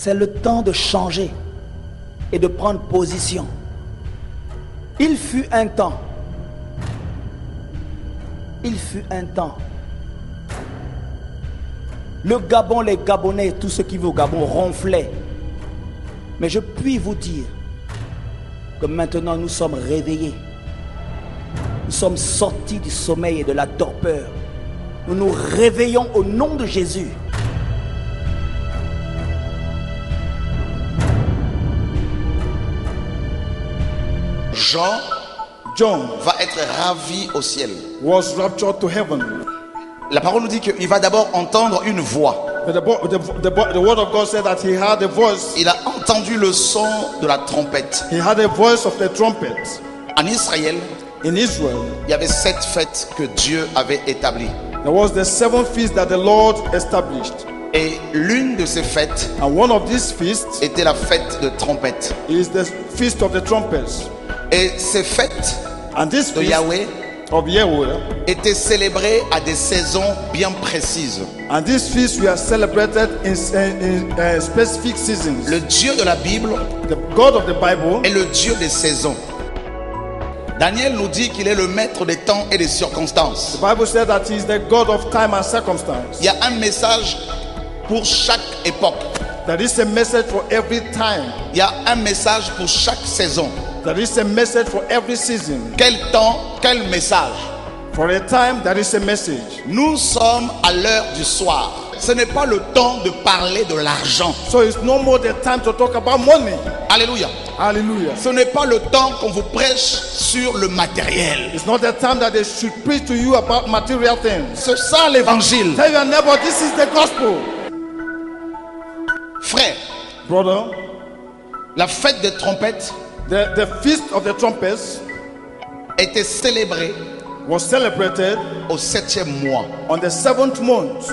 C'est le temps de changer et de prendre position. Il fut un temps. Le Gabon, les Gabonais, tous ceux qui vivent au Gabon ronflaient. Mais je puis vous dire que maintenant nous sommes réveillés. Nous sommes sortis du sommeil et de la torpeur. Nous nous réveillons au nom de Jésus. John va être ravi au ciel. Was raptured to heaven. La parole nous dit qu'il va d'abord entendre une voix. The word of God said that he had a voice. Il a entendu le son de la trompette. He had a voice of the trumpet. En Israël, in Israel, il y avait 7 fêtes que Dieu avait établies. There was the 7 feasts that the Lord established. Et l'une de ces fêtes And one of these feasts était la fête de trompette. is the feast of the trumpets. Et ces fêtes And this de feast Yahweh of Yahweh, étaient célébrées à des saisons bien précises. and these feasts were celebrated in specific seasons. Le Dieu de la Bible The God of the Bible est le Dieu des saisons. Daniel nous dit qu'il est le maître des temps et des circonstances. The Bible said that he is the God of time and circumstance. Il y a un message pour chaque époque. There is a message for every time. Il y a un message pour chaque saison. There is a message for every season. Quel temps, quel message. For a time, there is a message. Nous sommes à l'heure du soir. Ce n'est pas le temps de parler de l'argent. So it's no more the time to talk about money. Alléluia. Hallelujah. Ce n'est pas le temps qu'on vous prêche sur le matériel. It's not the time that they should preach to you about material things. C'est ça l'évangile. Tell your neighbor, this is the gospel. Frère, Brother, la fête des trompettes the feast of the trumpets était célébrée was celebrated au 7e mois. on the 7th month.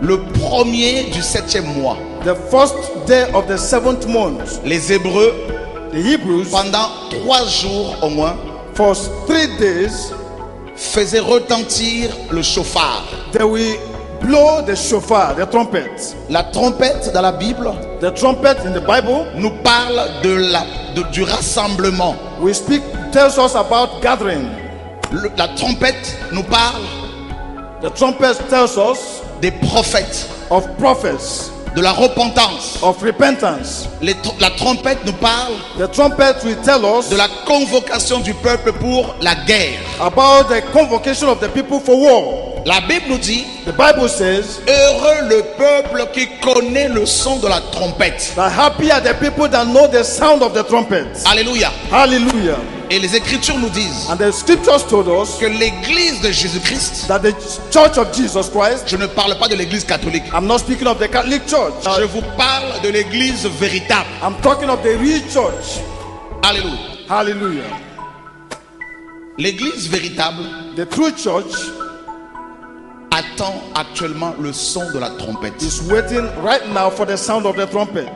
Le premier du 7e mois. The first day of the 7th month, Les Hébreux, the Hebrews, pendant 3 jours au moins, for 3 days, faisaient retentir le chauffard. they will blow the shofar, the trumpet. La trompette dans la Bible The trumpet in the Bible, nous parle du rassemblement. tells us about gathering. La trompette nous parle The trumpet tells us des prophètes, of prophets, de la repentance. of repentance. La trompette nous parle The trumpet will tell us de la convocation du peuple pour la guerre. about the convocation of the people for war. La Bible nous dit, The Bible says heureux le peuple qui connaît le son de la trompette. that happy are the people that know the sound of the trumpet. Alléluia. Hallelujah. Et les Écritures nous disent And the scriptures told us que l'église de Jésus-Christ, that the church of Jesus Christ, je ne parle pas de l'église catholique, I'm not speaking of the Catholic Church. je vous parle de l'église véritable. I'm talking of the real church. Alléluia. Hallelujah. L'église véritable The true church attend actuellement le son de la trompette. is waiting right now for the sound of the trumpet.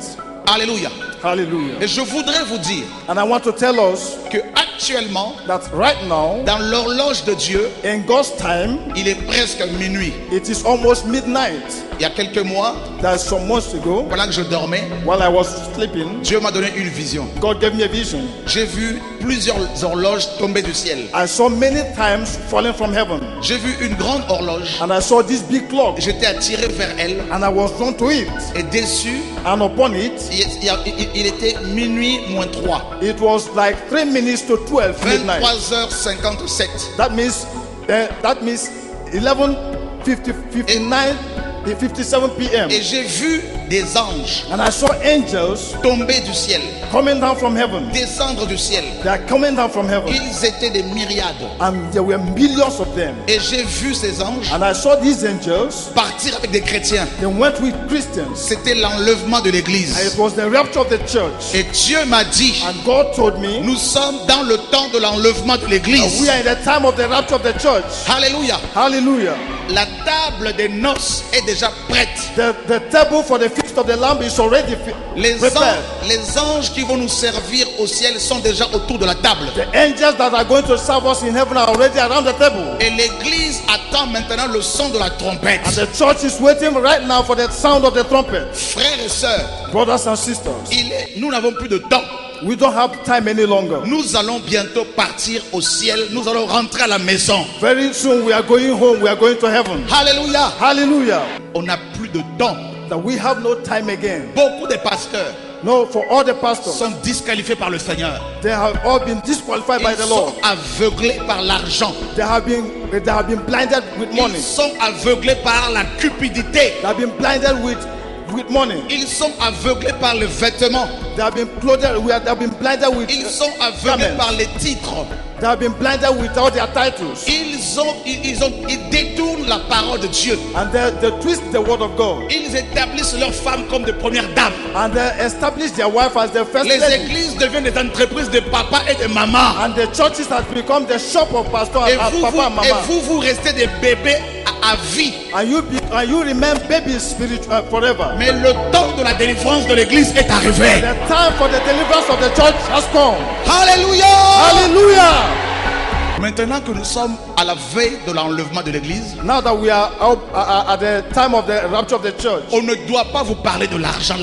Alléluia. Hallelujah. Et je voudrais vous dire And I want to tell us que actuellement, that right now, dans l'horloge de Dieu, in God's time, il est presque minuit. it is almost midnight. Il y a quelques mois, That's some months ago, pendant que je dormais, while I was sleeping, Dieu m'a donné une vision. God gave me a vision. J'ai vu plusieurs horloges tomber du ciel. I saw many times falling from heaven. J'ai vu une grande horloge. And I saw this big clock. J'étais attiré vers elle. And I was drawn to it. Et dessus, And upon it, il était minuit moins 3. it was like 3 minutes to 12 midnight. 23h57. That means 57 p.m. Et j'ai vu des anges And I saw angels tomber du ciel. coming down from heaven. descendre du ciel. They are coming down from heaven. Ils étaient des myriades. And there were millions of them. Et j'ai vu ces anges And I saw these angels. partir avec des chrétiens. They went with Christians. C'était l'enlèvement de And l'église. it was the rapture of the church. Et Dieu m'a dit, And God told me, nous sommes dans le temps de l'enlèvement de we l'église. are in the time of the rapture of the church. Alléluia. Hallelujah. La table des noces est déjà prête. The table for the feast of the Lamb is already prepared. Les anges qui vont nous servir au ciel sont déjà autour de la table. The angels that are going to serve us in heaven are already around the table. Et l'église attend maintenant le son de la trompette. And the church is waiting right now for the sound of the trumpet. Frères et sœurs, Brothers and sisters, nous n'avons plus de temps. we don't have time any longer. Nous allons bientôt partir au ciel. Nous allons rentrer à la maison. Very soon we are going home. We are going to heaven. Alléluia. Hallelujah. On n'a plus de temps. That we have no time again. Beaucoup de pasteurs No, for all the pastors, sont disqualifiés par le Seigneur. they have all been disqualified by Ils the sont Lord. aveuglés par l'argent. They have been blinded with money. Ils sont aveuglés par la cupidité. They have been blinded with money. Ils sont aveuglés par les vêtements. They have been they have been blinded with Ils sont aveuglés garments. par les titres. They have been blinded with all their titles. Ils détournent la parole de Dieu. And they twist the word of God. Ils établissent leurs femmes comme de premières dames. And they establish their wife as the first Les lady. églises deviennent des entreprises de papa et de maman. And the churches has become the shop of pastor Et and vous, papa and mama. vous restez des bébés à vie. And you remain babies spiritual forever. Mais le temps de la délivrance de l'église est arrivé. The time for the deliverance of the church has come. Alléluia. Hallelujah. Maintenant que nous sommes à la veille de l'enlèvement de l'église, Now that we are out, at the time of the rapture of the church, on ne doit pas vous parler de l'argent.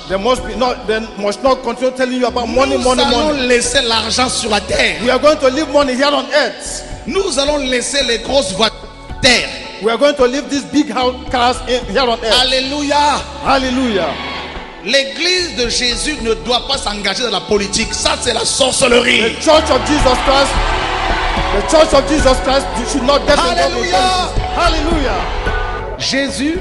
they must not continue telling you about money. Nous allons Money. laisser l'argent sur la terre. We are going to leave money here on earth. Nous allons laisser les grosses voitures terre. We are going to leave these big cars here on earth. Alléluia. Hallelujah. L'église de Jésus ne doit pas s'engager dans la politique. Ça, c'est la sorcellerie. The church of Jesus Christ should not get involved in Hallelujah. politics. Hallelujah. Jésus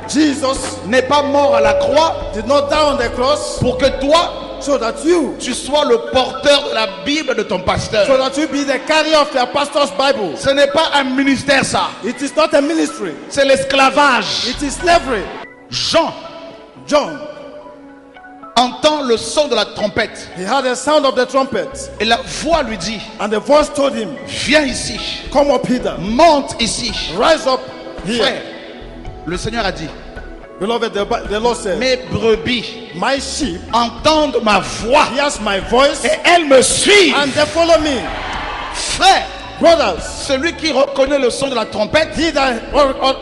Jesus n'est pas mort à la croix did not die on the cross pour que toi, so that you tu sois le porteur de la Bible de ton pasteur. so that you be the carrier of your pastor's Bible. Ce n'est pas un ministère, ça. It is not a ministry. C'est l'esclavage. It is slavery. Jean John, entend le son de la trompette. he heard the sound of the trumpet, Et la voix lui dit, and the voice told him, viens ici, come up hither, monte ici. rise up here. Frère, le Seigneur a dit, Beloved, the Lord said, mes brebis my sheep entendent ma voix hears my voice, et elles me suivent. and they follow me. Frère, Brothers, celui qui reconnaît le son de la trompette he that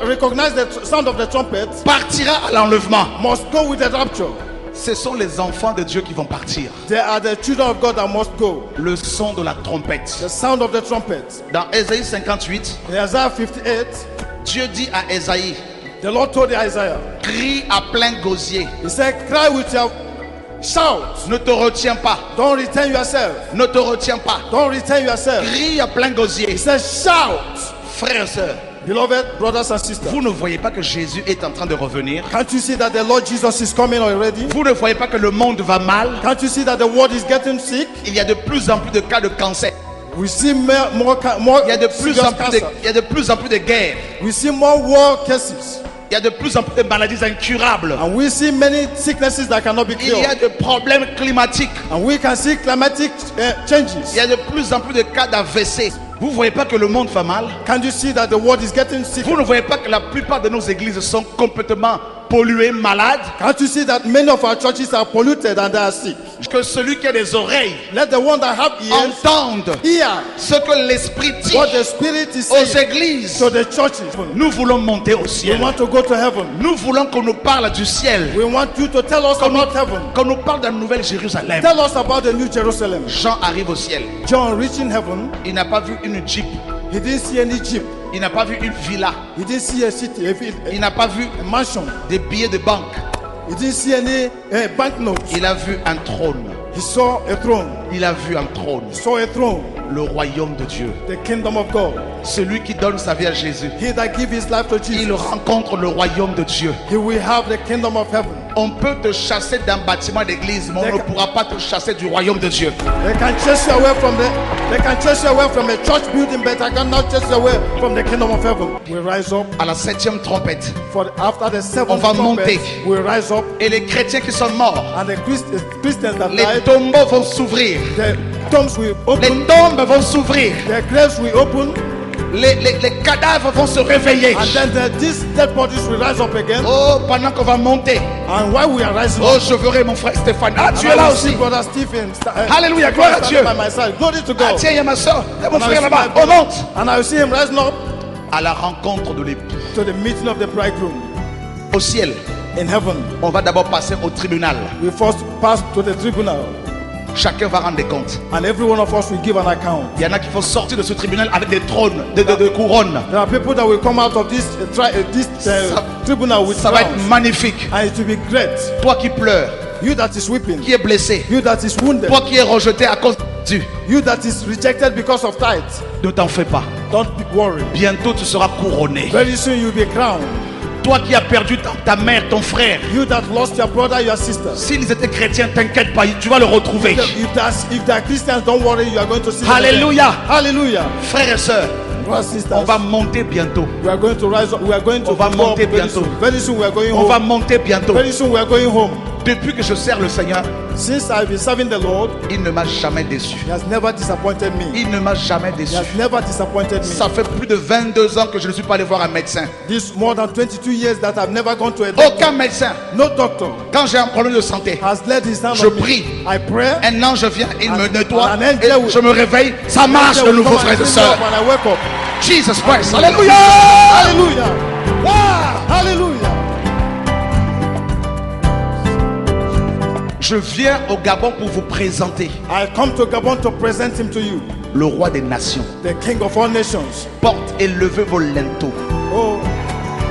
recognize the sound of the trumpet partira à l'enlèvement. must go with the rapture. Ce sont les enfants de Dieu qui vont partir. They are the children of God that must go. Le son de la trompette. The sound of the trumpet. Dans Ésaïe 58, In Isaiah 58, Dieu dit à Ésaïe, the Lord told Isaiah, crie à plein gosier. he said, cry with your shout. Ne te retiens pas. Don't retain yourself. Ne te retiens pas. Don't retain yourself. Crie à plein gosier. He said, shout. Frères et sœurs, Beloved brothers and sisters, vous ne voyez pas que Jésus est en train de revenir? can't you see that the Lord Jesus is coming already? Vous ne voyez pas que le monde va mal? Can't you see that the world is getting sick? Il y a de plus en plus de cas de cancer. We see more Il y a de plus serious en plus de, cancer. il y a de plus en plus de guerres. We see more war cases. Il y a de plus en plus de maladies incurables. And we see many sicknesses that cannot be Il y a cured. des problèmes climatiques. And we can see climatic changes. Il y a de plus en plus de cas d'AVC. Vous ne voyez pas que le monde va mal? Can't you see that the world is getting sick? Vous ne voyez pas que la plupart de nos églises sont complètement polluées, malades? Can't you see that many of our churches are polluted and they are sick? Que celui qui a des oreilles Let the one that have ears entende hear ce que l'Esprit dit what the Spirit is aux saying églises. to the churches. Nous voulons monter au We ciel. want to go to heaven. Nous voulons qu'on nous parle du ciel. We want you to tell us about heaven. Qu'on nous parle de la nouvelle Jérusalem. Tell us about the New Jerusalem. Jean arrive au ciel. John reaching heaven, Il n'a pas vu une jeep. he didn't see any jeep. Il n'a pas vu une villa. He didn't see a city, Il n'a pas vu a mansion. des billets de banque. He didn't see any banknotes. Il a vu un trône. He saw a throne. Il a vu un trône. He saw a throne. le royaume de Dieu. the kingdom of God. Celui qui donne sa vie à Jésus, He that gives his life to il Jesus, rencontre le royaume de Dieu. he will have the kingdom of heaven. On peut te chasser d'un bâtiment d'église, mais on ne pourra pas te chasser du royaume de Dieu. They can chase you away from a church building, but I cannot chase you away from the kingdom of heaven. We rise up À la 7e trompette, after the On seventh va trumpet. monter. We rise up, et les chrétiens qui sont morts, and the Christians that les died, tombeaux vont s'ouvrir. the tombs will Les open, tombes vont s'ouvrir. the graves will open, Les cadavres vont se réveiller. and then these dead bodies will rise up again. Oh, pendant qu'on va monter. And while we are rising Oh, up, je verrai mon frère Stéphane. Ah, tu and es I là will see aussi. Brother Stephen. Alléluia, gloire à Dieu. By my side. Glory to Ah, God. tiens, il y a ma soeur. Il y a mon And I frère will see là-bas. my On brother. monte. And I will see him rising up À la rencontre de l'époux. to the meeting of the bridegroom Au ciel, in heaven. on va d'abord passer au tribunal. We first pass to the tribunal, Chacun va rendre des comptes. and every one of us will give an account. Il y en a qui vont sortir de ce tribunal avec des trônes, de couronnes. There are people that will come out of this tribunal with Ça va être crowns, magnifique. and it will be great. Toi qui pleures, You that is weeping, qui es blessé, you that is wounded, toi qui es rejeté à cause de Dieu, you that is rejected because of tithe, ne t'en fais pas. don't be worried. Bientôt tu seras couronné. Very soon you'll be crowned. Toi qui as perdu ta mère, ton frère, You that lost your brother, your sister. s'ils étaient chrétiens, t'inquiète pas, tu vas le retrouver. If they are Christians, don't worry, you are going to see them again. Alléluia. Hallelujah. Frères et sœurs, Brothers and sisters, on va monter bientôt. we are going to rise up. We are going to On va go up monter very bientôt. soon. Very soon we are going On va home. monter bientôt. Very soon we are going home. Depuis que je sers le Seigneur, Since I've been serving the Lord, il ne m'a jamais déçu. He has never disappointed me. Il ne m'a jamais He déçu. has never disappointed me. Ça fait plus de 22 ans que je ne suis pas allé voir un médecin. This more than 22 years that I've never gone to a doctor. Aucun médecin. No doctor Quand j'ai un problème de santé, has laid his hand Je on me. prie. I pray. un ange vient, il me nettoie, an et angel will- je me réveille. Ça marche Angel de will nouveau, come and frères et pick me sœurs. up when I wake up. Jesus Christ. Alléluia. Hallelujah. Wow. Hallelujah. Je viens au Gabon pour vous présenter I come to Gabon to present him to you, le roi des nations. the King of all nations. Porte et levez vos linteaux. Oh,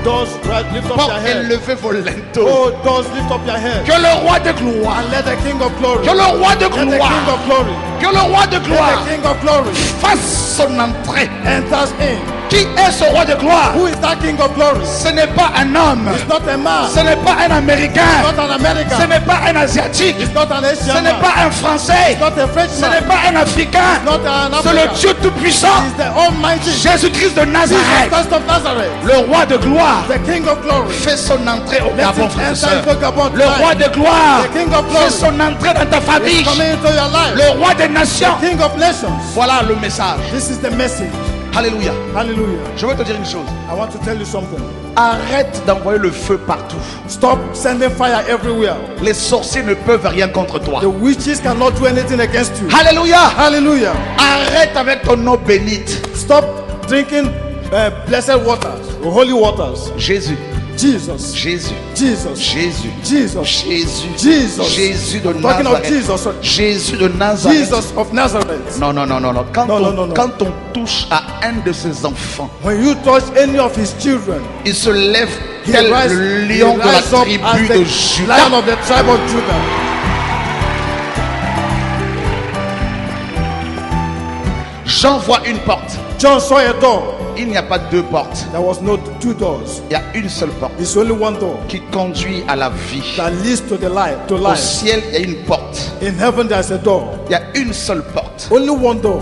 doors, lift up Porte your et head. levez vos linteaux. Oh, doors, lift up your head. Que le roi de gloire, And let the King of glory. que le roi de Let the King gloire, of glory. que le roi de Let gloire the King of glory fasse son entrée. enters in. Qui est ce roi de gloire? Who is that King of glory? Ce n'est pas un homme, It's not a man. ce n'est pas un Américain, It's not an American. ce n'est pas un Asiatique, It's not an ce Asian n'est man. pas un Français, It's not a ce Frenchman. n'est pas un Africain, Not an c'est le African. Dieu Tout-Puissant, He's the Almighty Jésus-Christ de Jesus Nazareth, Christ of Nazareth, le roi de gloire. the King of glory. Fait son entrée au Let Gabon, him frères et enter sœurs. into Gabon Le roi tonight. de gloire The King of fait glory son entrée dans ta famille. is coming into your life. Le roi des nations. King of nations. Voilà le message. This is the message. Alléluia. Hallelujah. Je veux te dire une chose. I want to tell you something. Arrête d'envoyer le feu partout. Stop sending fire everywhere. Les sorciers ne peuvent rien contre toi. The witches cannot do anything against you. Alléluia. Hallelujah. Arrête avec ton eau bénite. Stop drinking blessed waters, holy waters. Jésus. Jesus. Jésus. Jesus. Jésus. Jesus. Jésus. Jesus. Jésus de I'm talking of Nazareth. Jesus. Jésus de Nazareth. Jesus of Nazareth. Non, non, non, non, non. Quand, Non, on, non, non, non. quand on touche à un de ses enfants, When you touch any of his children, il se lève he tel rise, le he lion de la rise up tribu as de the Judas. lion of the tribe of Judah. Jean voit une porte. John saw a door. Il n'y a pas deux portes. There was no two doors. Il y a une seule porte It's only one door qui conduit à la vie. that leads to the light. To Au life. ciel, il y a une porte. In heaven, there's a door. Il y a une seule porte Only one door